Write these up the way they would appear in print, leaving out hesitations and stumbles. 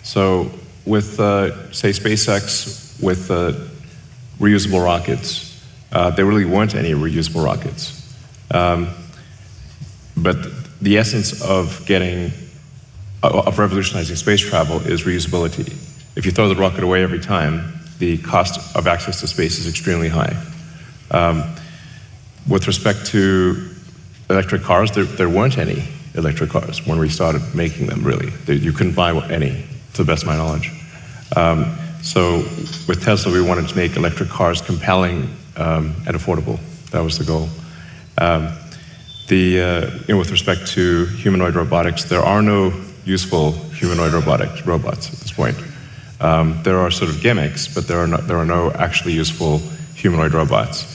So with, say, SpaceX, with reusable rockets, there really weren't any reusable rockets. But the essence of revolutionizing space travel is reusability. If you throw the rocket away every time, the cost of access to space is extremely high. With respect to electric cars, there weren't any electric cars when we started making them, really. You couldn't buy any, to the best of my knowledge. So with Tesla, we wanted to make electric cars compelling and affordable. That was the goal. With respect to humanoid robotics, there are no useful humanoid robots at this point. There are sort of gimmicks, but there are no actually useful humanoid robots.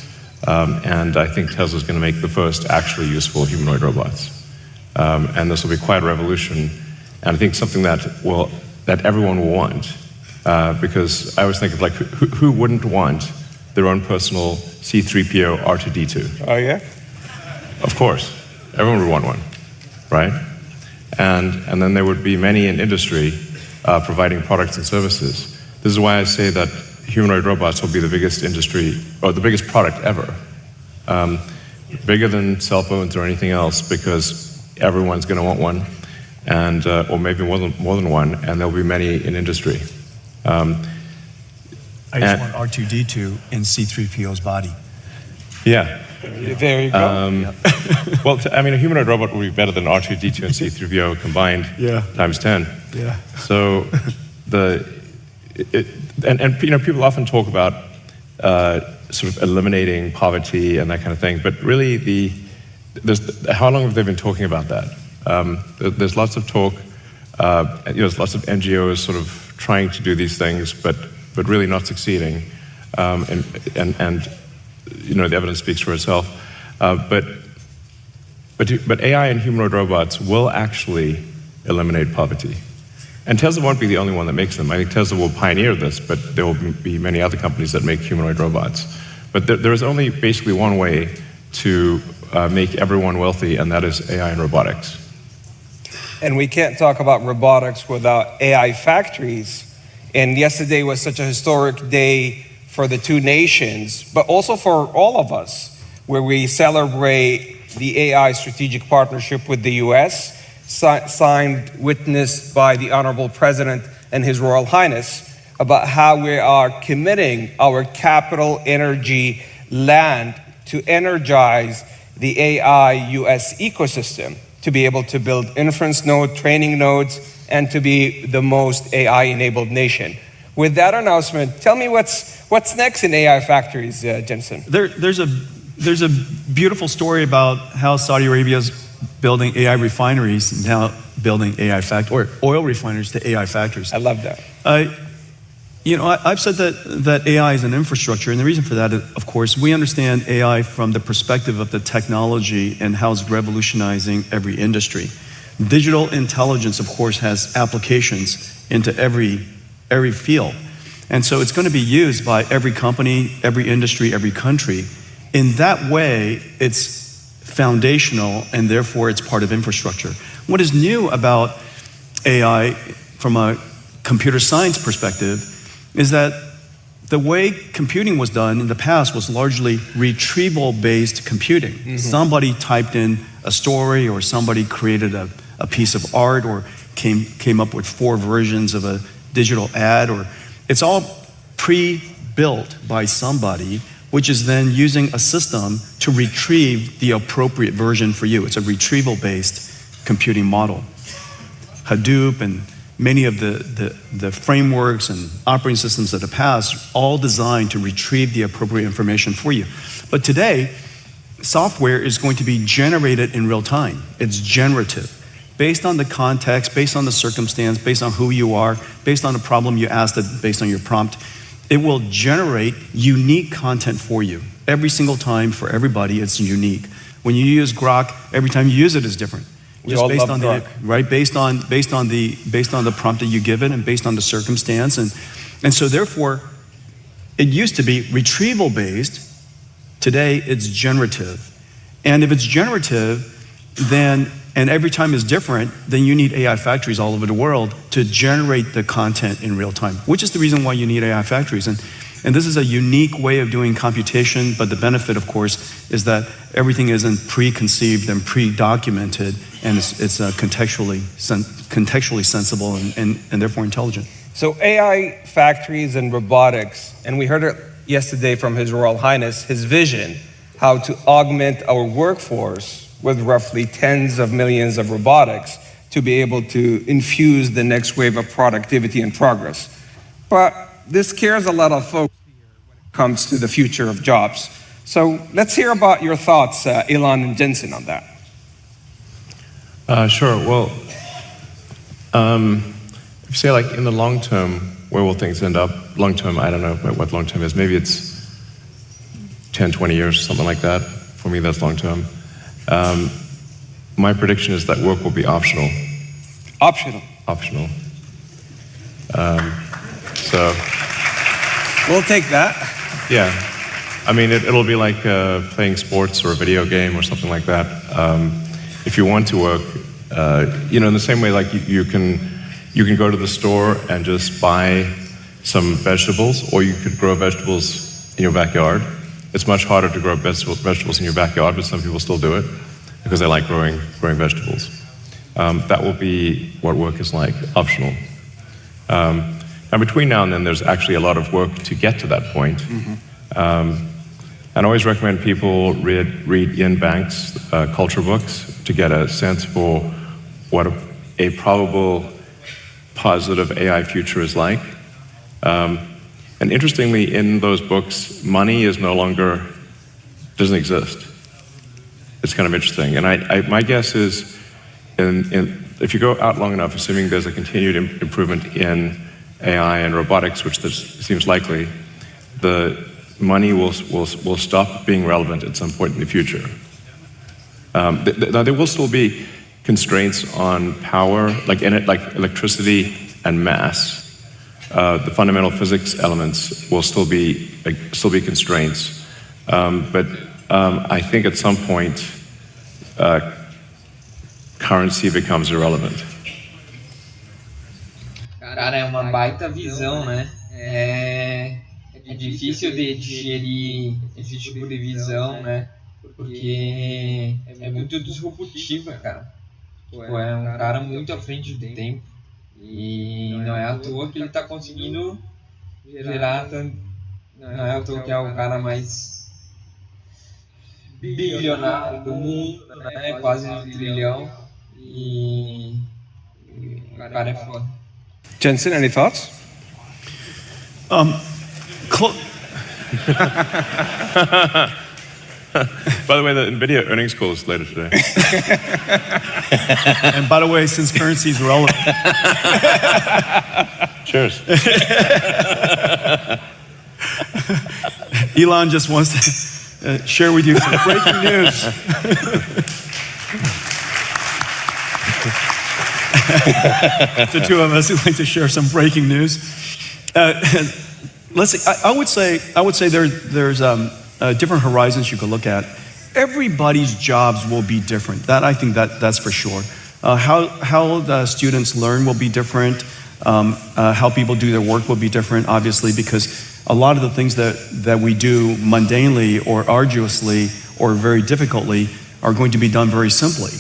And I think Tesla's going to make the first actually useful humanoid robots. And this will be quite a revolution, and I think something that everyone will want. Because I always think of who wouldn't want their own personal C-3PO R2-D2? Oh yeah? Of course, everyone would want one, right? And then there would be many in industry providing products and services. This is why I say that humanoid robots will be the biggest industry, or the biggest product ever. Bigger than cell phones or anything else, because everyone's going to want one, and or maybe more than one, and there'll be many in industry. I just want R2-D2 in C-3PO's body. Yeah. There you go. Well, a humanoid robot would be better than R2-D2 and C-3PO combined times 10. Yeah. So people often talk about sort of eliminating poverty and that kind of thing, but really how long have they been talking about that? There's lots of talk. There's lots of NGOs sort of trying to do these things, but really not succeeding. And the evidence speaks for itself. But AI and humanoid robots will actually eliminate poverty. And Tesla won't be the only one that makes them. I think Tesla will pioneer this, but there will be many other companies that make humanoid robots. But there is only basically one way to make everyone wealthy, and that is AI and robotics. And we can't talk about robotics without AI factories. And yesterday was such a historic day for the two nations, but also for all of us, where we celebrate the AI strategic partnership with the US, signed, witnessed by the Honorable President and His Royal Highness, about how we are committing our capital, energy, land to energize the AI US ecosystem, to be able to build inference node, training nodes, and to be the most AI-enabled nation. With that announcement, tell me what's next in AI factories, Jensen? There's a beautiful story about how Saudi Arabia is building AI refineries and now building or oil refineries to AI factories. I love that. I've said that AI is an infrastructure, and the reason for that is, of course, we understand AI from the perspective of the technology and how it's revolutionizing every industry. Digital intelligence, of course, has applications into every field. And so it's going to be used by every company, every industry, every country. In that way, it's foundational, and therefore it's part of infrastructure. What is new about AI from a computer science perspective is that the way computing was done in the past was largely retrieval-based computing. Mm-hmm. Somebody typed in a story, or somebody created a piece of art, or came up with 4 versions of a digital ad, or it's all pre-built by somebody, which is then using a system to retrieve the appropriate version for you. It's a retrieval-based computing model. Hadoop and many of the frameworks and operating systems of the past, all designed to retrieve the appropriate information for you. But today, software is going to be generated in real time. It's generative. Based on the context, based on the circumstance, based on who you are, based on the problem you asked it, based on your prompt, it will generate unique content for you. Every single time, for everybody, it's unique. When you use Grok, every time you use it is different. Just based on Grok. Based on the prompt that you give it, and based on the circumstance, and so therefore, it used to be retrieval based. Today, it's generative, and if it's generative, then and every time is different, then you need AI factories all over the world to generate the content in real time, which is the reason why you need AI factories. And this is a unique way of doing computation, but the benefit, of course, is that everything isn't preconceived and pre-documented, and it's contextually sensible and therefore intelligent. So AI factories and robotics, and we heard it yesterday from His Royal Highness, his vision, how to augment our workforce with roughly tens of millions of robotics to be able to infuse the next wave of productivity and progress. But this scares a lot of folks when it comes to the future of jobs. So let's hear about your thoughts, Elon and Jensen, on that. Sure. Well, if you say like in the long term, where will things end up? Long term, I don't know what long term is. Maybe it's 10, 20 years, something like that. For me, that's long term. My prediction is that work will be optional. Optional. Optional. So. We'll take that. Yeah. I mean, it'll be like playing sports or a video game or something like that. If you want to work, in the same way, like you can go to the store and just buy some vegetables, or you could grow vegetables in your backyard. It's much harder to grow vegetables in your backyard, but some people still do it because they like growing vegetables. That will be what work is like, optional. And between now and then, there's actually a lot of work to get to that point. Mm-hmm. And I always recommend people read Ian Banks' culture books to get a sense for what a probable positive AI future is like. And interestingly, in those books, money doesn't exist. It's kind of interesting. And my guess is, if you go out long enough, assuming there's a continued improvement in AI and robotics, which seems likely, the money will stop being relevant at some point in the future. Now, there will still be constraints on power, like electricity and mass. The fundamental physics elements will still be constraints. But I think at some point, currency becomes irrelevant. Cara, é uma baita visão, né? É difícil de digerir esse tipo de visão, né? Porque é muito disruptiva, cara. Pô, é um cara muito à frente do tempo. E não é à toa que ele tá conseguindo gerar tanto. Não é à toa que é o cara mais bilionário do mundo, né? Quase um trilhão. E o cara é foda. Jensen, any thoughts? By the way, the NVIDIA earnings call is later today. And by the way, since currency is relevant. Cheers. Elon just wants to share with you some breaking news. The two of us would like to share some breaking news. Let's see. I would say there's different horizons you could look at. Everybody's jobs will be different. I think that's for sure. How the students learn will be different. How people do their work will be different, obviously, because a lot of the things that we do mundanely or arduously or very difficultly are going to be done very simply.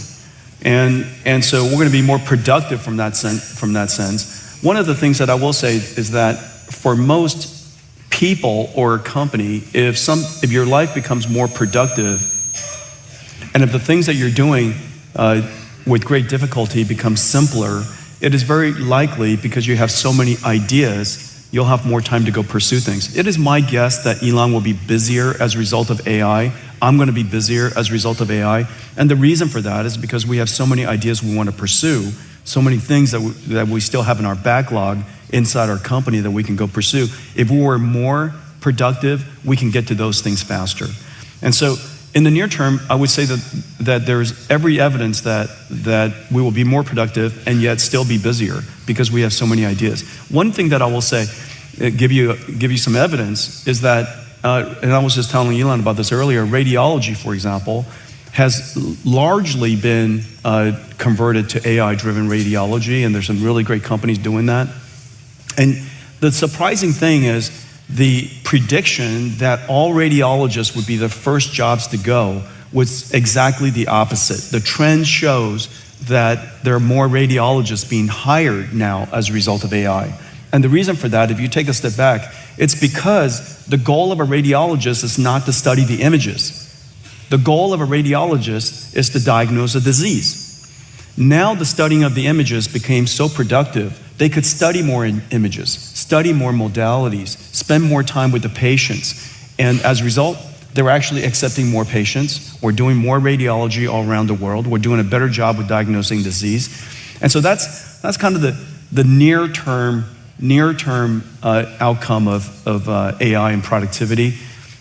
And so we're going to be more productive from that sense. One of the things that I will say is that for most people or a company, if your life becomes more productive, and if the things that you're doing with great difficulty become simpler, it is very likely, because you have so many ideas, you'll have more time to go pursue things. It is my guess that Elon will be busier as a result of AI. I'm going to be busier as a result of AI. And the reason for that is because we have so many ideas we want to pursue, so many things that we still have in our backlog inside our company that we can go pursue. If we were more productive, we can get to those things faster. And so in the near term, I would say that there's every evidence that we will be more productive and yet still be busier because we have so many ideas. One thing that I will say, give you some evidence, is that, and I was just telling Elon about this earlier, radiology, for example, has largely been converted to AI-driven radiology, and there's some really great companies doing that. And the surprising thing is the prediction that all radiologists would be the first jobs to go was exactly the opposite. The trend shows that there are more radiologists being hired now as a result of AI. And the reason for that, if you take a step back, it's because the goal of a radiologist is not to study the images. The goal of a radiologist is to diagnose a disease. Now the studying of the images became so productive, they could study more images, study more modalities, spend more time with the patients. And as a result, they're actually accepting more patients. We're doing more radiology all around the world. We're doing a better job with diagnosing disease. And so that's kind of the near-term outcome of AI and productivity.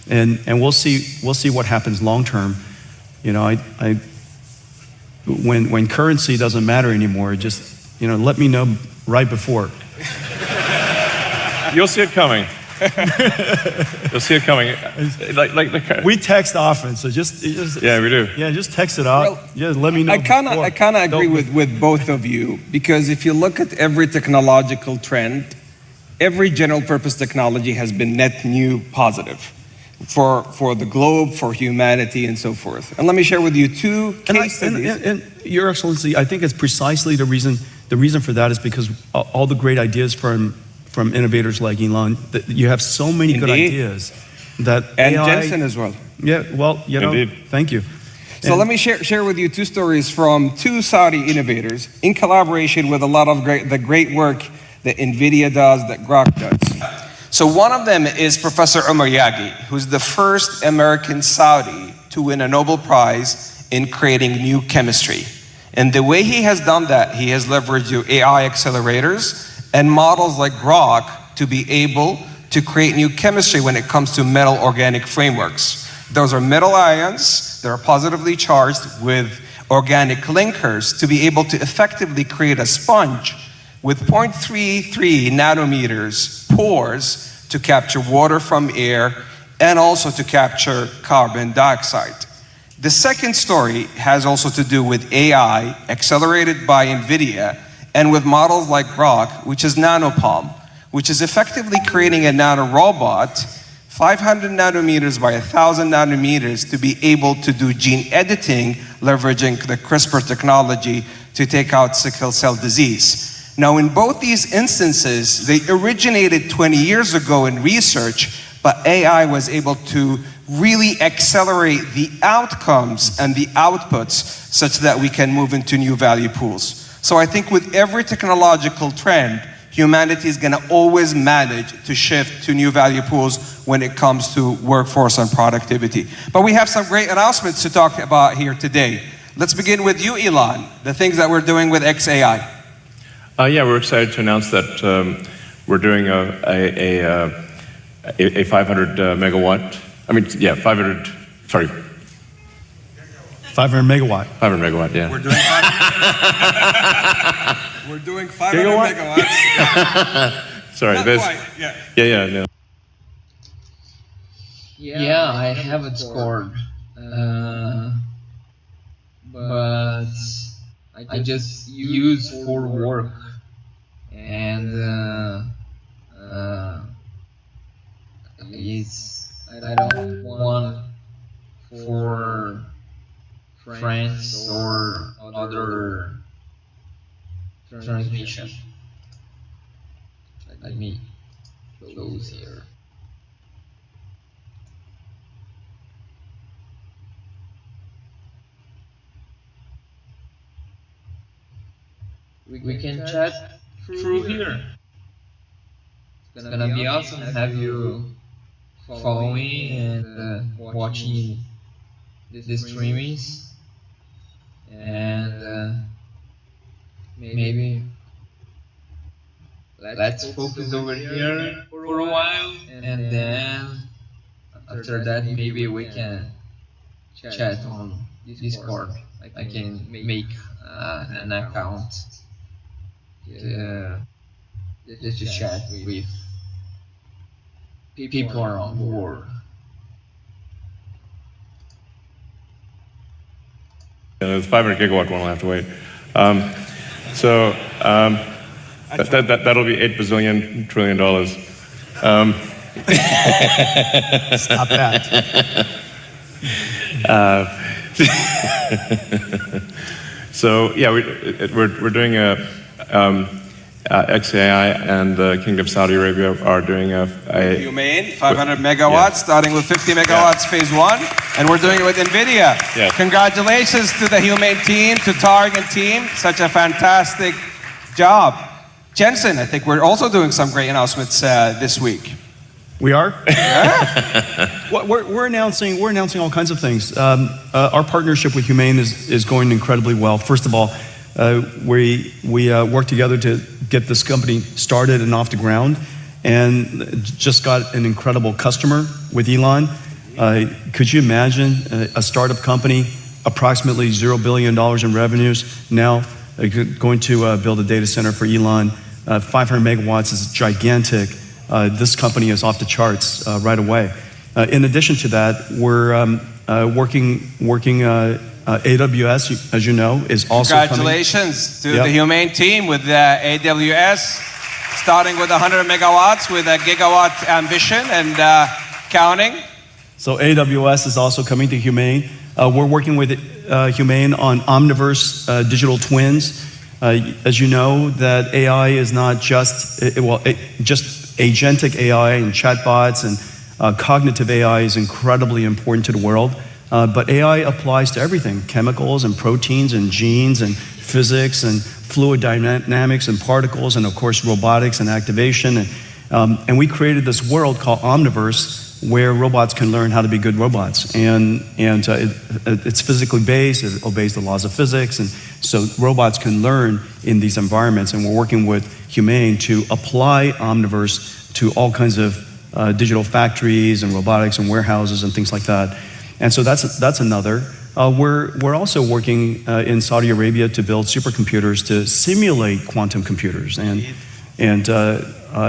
And we'll see what happens long term. You know, when currency doesn't matter anymore, just, you know, let me know right before. You'll see it coming. You'll see it coming. We text often, so just yeah, we do. Yeah, just text it out. Well, yeah, let me know. I kind of agree with both of you, because if you look at every technological trend, every general purpose technology has been net new positive for the globe, for humanity, and so forth. And let me share with you two case studies. And Your Excellency, I think it's precisely the reason for that is because all the great ideas from innovators like Elon, that you have so many good ideas that and AI, Jensen as well. Yeah, well, you know, Indeed. thank you. So let me share with you two stories from two Saudi innovators in collaboration with a lot of the great work that NVIDIA does, that Grok does. So one of them is Professor Omar Yagi, who's the first American Saudi to win a Nobel Prize in creating new chemistry. And the way he has done that, he has leveraged AI accelerators and models like Grok to be able to create new chemistry when it comes to metal organic frameworks. Those are metal ions that are positively charged with organic linkers to be able to effectively create a sponge with 0.33 nanometers pores to capture water from air and also to capture carbon dioxide. The second story has also to do with AI accelerated by NVIDIA and with models like Grok, which is nanopalm, which is effectively creating a nanorobot 500 nanometers by 1,000 nanometers to be able to do gene editing, leveraging the CRISPR technology to take out sickle cell disease. Now, in both these instances, they originated 20 years ago in research, but AI was able to really accelerate the outcomes and the outputs such that we can move into new value pools. So I think with every technological trend, humanity is going to always manage to shift to new value pools when it comes to workforce and productivity. But we have some great announcements to talk about here today. Let's begin with you, Elon, the things that we're doing with XAI. Yeah, we're excited to announce that we're doing a 500 megawatt. I mean, yeah, 500. Sorry, 500 megawatt. 500 megawatt. Yeah. We're doing 500 megawatts. Sorry, Not there's. quite, yeah. Yeah. Yeah, I haven't scored, but I just use for work, and I don't want for friends or other transmission. Let me close here. We can chat through here. It's gonna be awesome to have you following and watching the streamings, and maybe let's focus over here for a while, and then after that maybe we can chat on Discord. I can make an account to just to chat with people around the world. the 500 gigawatt one will have to wait. That'll be $8 bazillion trillion. Stop that. So yeah, we're doing a XAI and the Kingdom of Saudi Arabia are doing a Humane, 500 megawatts, starting with 50 megawatts phase one, and we're doing it with NVIDIA. Yeah. Congratulations to the Humane team, to Target team, such a fantastic job. Jensen, I think we're also doing some great announcements this week. We are? Yeah. Well, we're announcing all kinds of things. Our partnership with Humane is going incredibly well. First of all, we work together to get this company started and off the ground, and just got an incredible customer with Elon. Could you imagine a startup company, approximately $0 billion in revenues, now going to build a data center for Elon? 500 megawatts is gigantic. This company is off the charts right away. In addition to that, we're working AWS, as you know, is also Congratulations to the Humane team with AWS, starting with 100 megawatts with a gigawatt ambition and counting. So AWS is also coming to Humane. We're working with Humane on Omniverse digital twins. As you know, that AI is not just, just agentic AI and chatbots and cognitive AI is incredibly important to the world. But AI applies to everything, chemicals and proteins and genes and physics and fluid dynamics and particles and of course robotics and activation. And we created this world called Omniverse where robots can learn how to be good robots. And it's physically based, it obeys the laws of physics. And so robots can learn in these environments. And we're working with Humane to apply Omniverse to all kinds of digital factories and robotics and warehouses and things like that. And so that's another. We're also working in Saudi Arabia to build supercomputers to simulate quantum computers and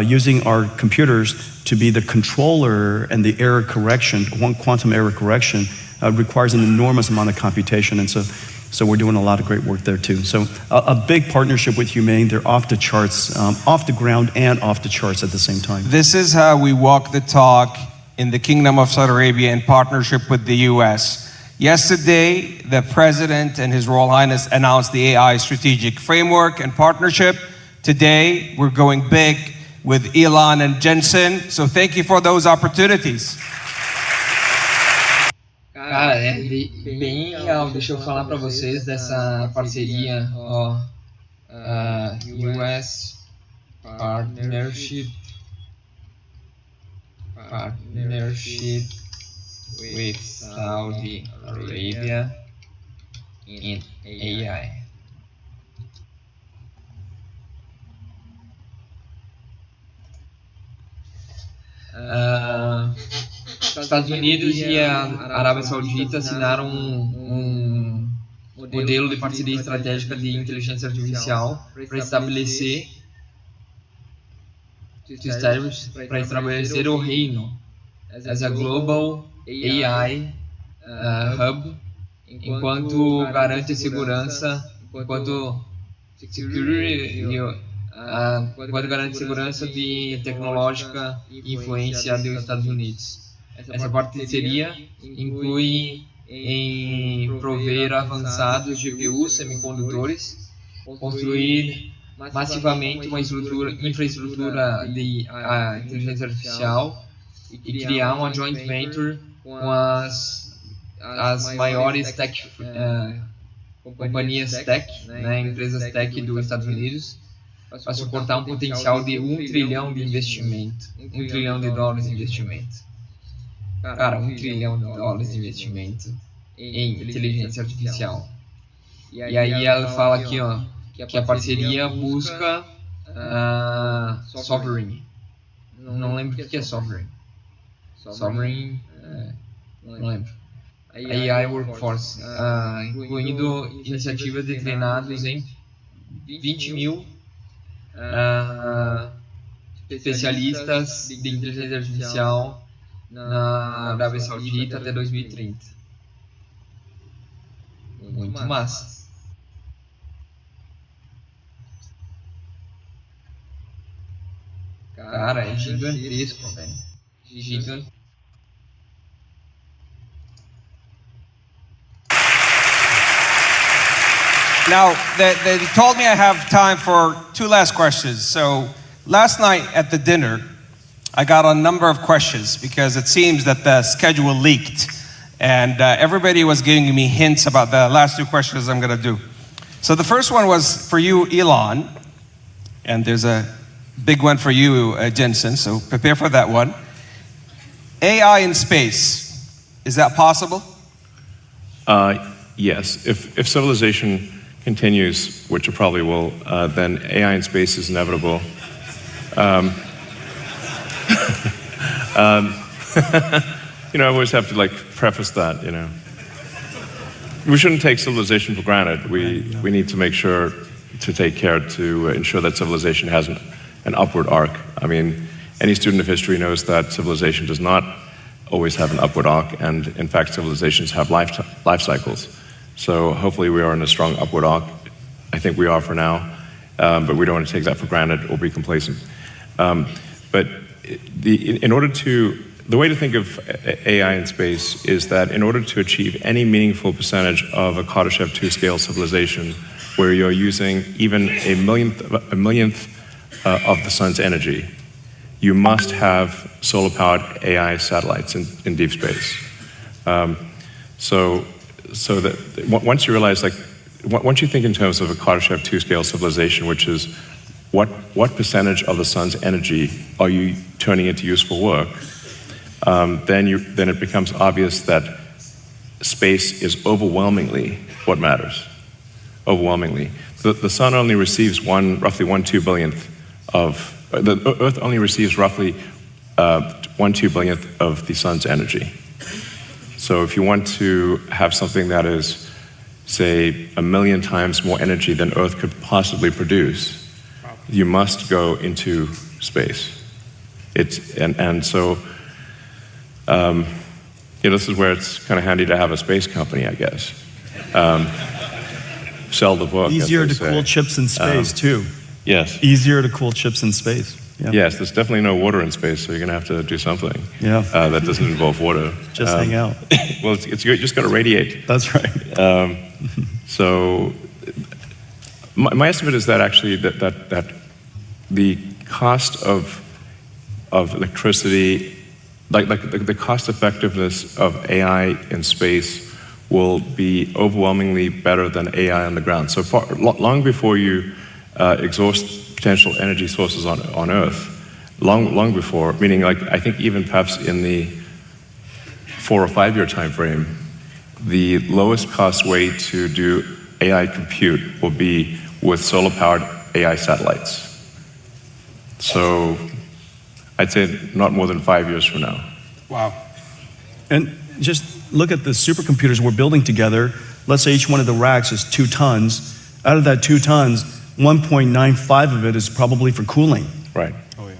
using our computers to be the controller and the error correction, quantum error correction requires an enormous amount of computation. And so we're doing a lot of great work there too. So a big partnership with Humane. They're off the charts, off the ground and off the charts at the same time. This is how we walk the talk in the Kingdom of Saudi Arabia in partnership with the US. Yesterday, the President and His Royal Highness announced the AI strategic framework and partnership. Today, we're going big with Elon and Jensen. So thank you for those opportunities. Cara, é bem legal. Deixa eu falar para vocês dessa parceria, ó, US Partnership with Saudi Arabia in AI. Estados Unidos e a Arábia Saudita assinaram um modelo de parceria estratégica de inteligência artificial para estabelecer o reino as a global AI hub, enquanto garante segurança, enquanto garante segurança de tecnológica e influência dos Estados Unidos. Essa parceria inclui em prover avançados GPUs, semicondutores, construir massivamente uma infraestrutura de inteligência artificial e criar uma joint venture com as maiores companhias tech, né, empresas tech dos Estados Unidos, para suportar um potencial de $1 trilhão de investimento. $1 trilhão de investimento. Cara, $1 trilhão de investimento em inteligência artificial. E aí ela fala aqui, ó, que a parceria busca sovereign. Não lembro o que é sovereign. Sovereign, não lembro. A AI Workforce, incluindo iniciativas de treinados em 20 mil especialistas de inteligência artificial na Arábia Saudita até 2030. Muito Musk. Cara, é gigantesco, velho. Gigantesco. Now, they told me I have time for two last questions. So last night at the dinner, I got a number of questions because it seems that the schedule leaked. And everybody was giving me hints about the last two questions I'm going to do. So the first one was for you, Elon. And there's a big one for you, Jensen. So prepare for that one. AI in space, is that possible? Yes. If civilization continues, which it probably will, then AI in space is inevitable. I always have to preface that, We shouldn't take civilization for granted. We need to make sure to take care to ensure that civilization has an upward arc. I mean, any student of history knows that civilization does not always have an upward arc, and in fact, civilizations have life cycles. So hopefully we are in a strong upward arc. I think we are for now, but we don't want to take that for granted or be complacent. But the way to think of AI in space is that in order to achieve any meaningful percentage of a Kardashev 2 scale civilization, where you're using even a millionth of the sun's energy, you must have solar-powered AI satellites in deep space. So that once you realize, once you think in terms of a Kardashev 2 scale civilization, which is what percentage of the sun's energy are you turning into useful work, then it becomes obvious that space is overwhelmingly what matters. Overwhelmingly, the sun only receives roughly 1/2 billionth of the Earth only receives roughly 1/2 billionth of the sun's energy. So if you want to have something that is, say, 1,000,000 times more energy than Earth could possibly produce, you must go into space. So this is where it's kind of handy to have a space company, I guess. Sell the book. Easier to cool chips in space, too. Yes. Easier to cool chips in space. Yeah. Yes, there's definitely no water in space, so you're going to have to do something that doesn't involve water. Just hang out. Well, it's you just got to radiate. That's right. So my estimate is that actually that the cost of electricity, the cost effectiveness of AI in space will be overwhelmingly better than AI on the ground. So far, long before you exhaust potential energy sources on Earth, long before, meaning I think even perhaps in the 4 or 5 year time frame, the lowest cost way to do AI compute will be with solar-powered AI satellites. So I'd say not more than 5 years from now. Wow. And just look at the supercomputers we're building together. Let's say each one of the racks is 2 tons. Out of that 2 tons, 1.95 of it is probably for cooling. Right. Oh, yeah.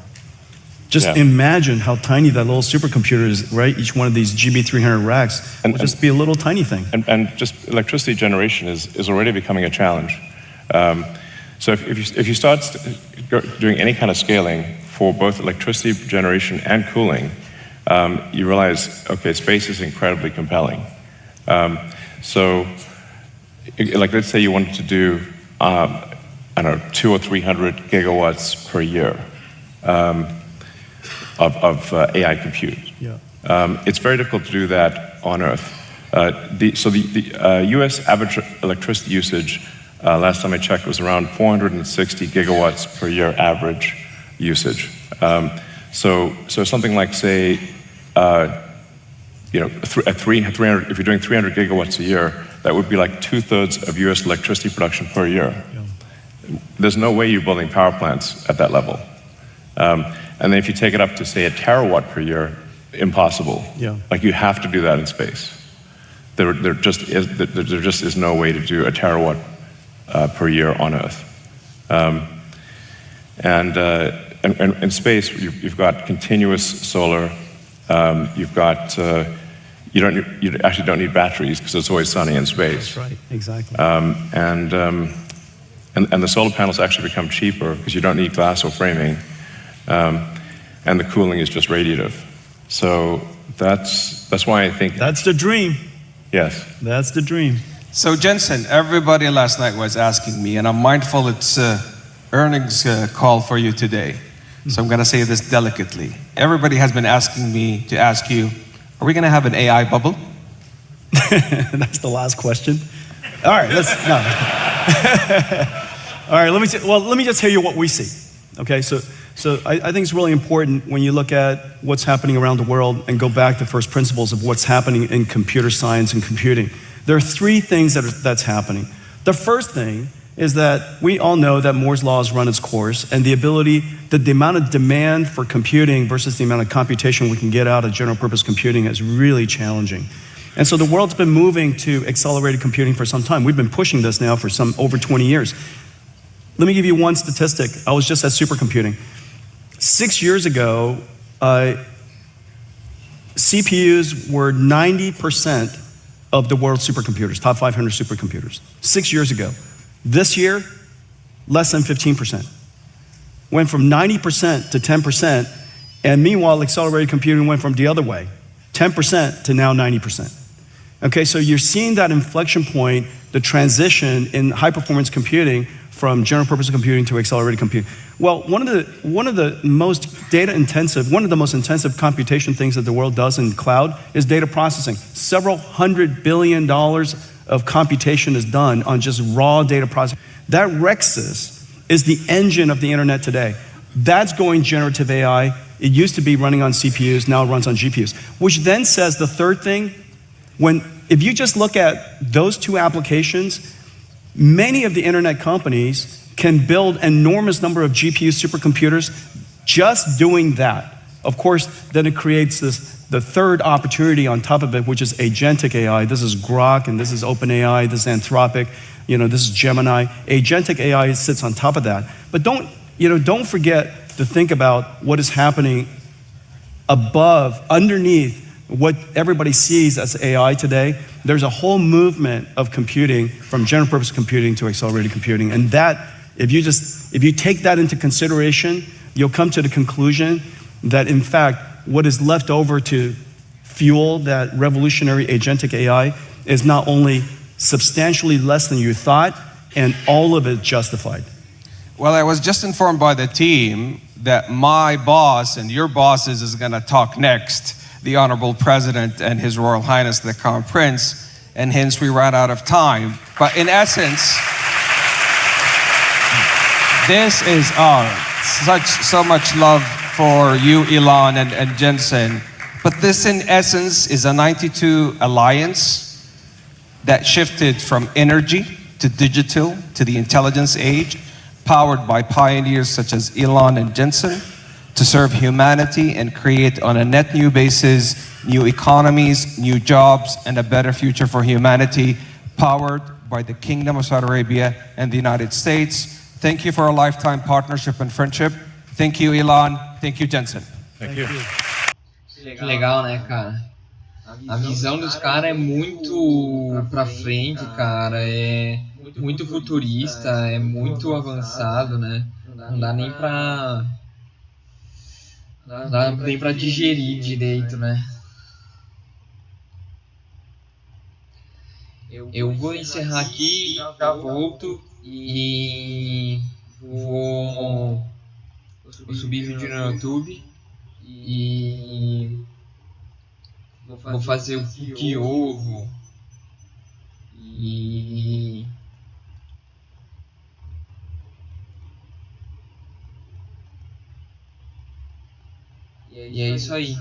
Just imagine how tiny that little supercomputer is, right? Each one of these GB300 racks will just be a little tiny thing. And just electricity generation is already becoming a challenge. So if you start doing any kind of scaling for both electricity generation and cooling, you realize, okay, space is incredibly compelling. So, let's say you wanted to do, 200 or 300 gigawatts per year of AI compute. Yeah. It's very difficult to do that on Earth. The U.S. average electricity usage, last time I checked, was around 460 gigawatts per year average usage. So something like, say, if you're doing 300 gigawatts a year, that would be like 2/3 of U.S. electricity production per year. Yeah. There's no way you're building power plants at that level. And then if you take it up to, say, 1 terawatt per year, impossible. Yeah. You have to do that in space. There just is no way to do 1 terawatt per year on Earth. And in space, you've got continuous solar. You've got you actually don't need batteries because it's always sunny in space. That's right, exactly. And the solar panels actually become cheaper because you don't need glass or framing, and the cooling is just radiative. So that's why I think That's the dream. yes. That's the dream. So Jensen, everybody last night was asking me, and I'm mindful it's earnings call for you today. So I'm going to say this delicately. Everybody has been asking me to ask you, are we going to have an AI bubble? That's the last question. All right, no. All right, let me just tell you what we see. Okay, so I think it's really important when you look at what's happening around the world and go back to first principles of what's happening in computer science and computing. There are three things that's happening. The first thing is that we all know that Moore's law has run its course, and the amount of demand for computing versus the amount of computation we can get out of general purpose computing is really challenging. And so the world's been moving to accelerated computing for some time. We've been pushing this now for over 20 years. Let me give you one statistic. I was just at supercomputing. 6 years ago, CPUs were 90% of the world's supercomputers, top 500 supercomputers. 6 years ago. This year, less than 15%. Went from 90% to 10%, and meanwhile, accelerated computing went from the other way, 10% to now 90%. Okay, so you're seeing that inflection point, the transition in high performance computing from general purpose computing to accelerated computing. Well, one of the most intensive computation things that the world does in cloud is data processing. Several $100 billion of computation is done on just raw data processing. That Rexus is the engine of the internet today. That's going generative AI. It used to be running on CPUs, now it runs on GPUs. Which then says the third thing, if you just look at those two applications, many of the internet companies can build an enormous number of GPU supercomputers just doing that. Of course, then it creates the third opportunity on top of it, which is agentic AI. This is Grok, and this is OpenAI, this is Anthropic, this is Gemini. Agentic AI sits on top of that. But don't forget to think about what is happening underneath what everybody sees as AI today. There's a whole movement of computing from general purpose computing to accelerated computing. And that, if you take that into consideration, you'll come to the conclusion that in fact, what is left over to fuel that revolutionary agentic AI is not only substantially less than you thought, and all of it justified. Well, I was just informed by the team that my boss and your bosses is going to talk next, the Honorable President and His Royal Highness the Crown Prince, and hence we ran out of time. But in essence, this is so much love for you, Elon and Jensen. But this in essence is a 92 alliance that shifted from energy to digital to the intelligence age, powered by pioneers such as Elon and Jensen, to serve humanity and create on a net new basis new economies, new jobs, and a better future for humanity, powered by the Kingdom of Saudi Arabia and the United States. Thank you for a lifetime partnership and friendship. Thank you, Elon. Thank you, Jensen. Thank you. Que legal, né, cara? A visão dos caras é muito pra frente, cara. É muito futurista, é muito avançado, né? Não dá nem pra digerir direito, né? Eu vou encerrar aqui, já volto e vou subir vídeo no YouTube e vou fazer o cookie ovo e é isso aí.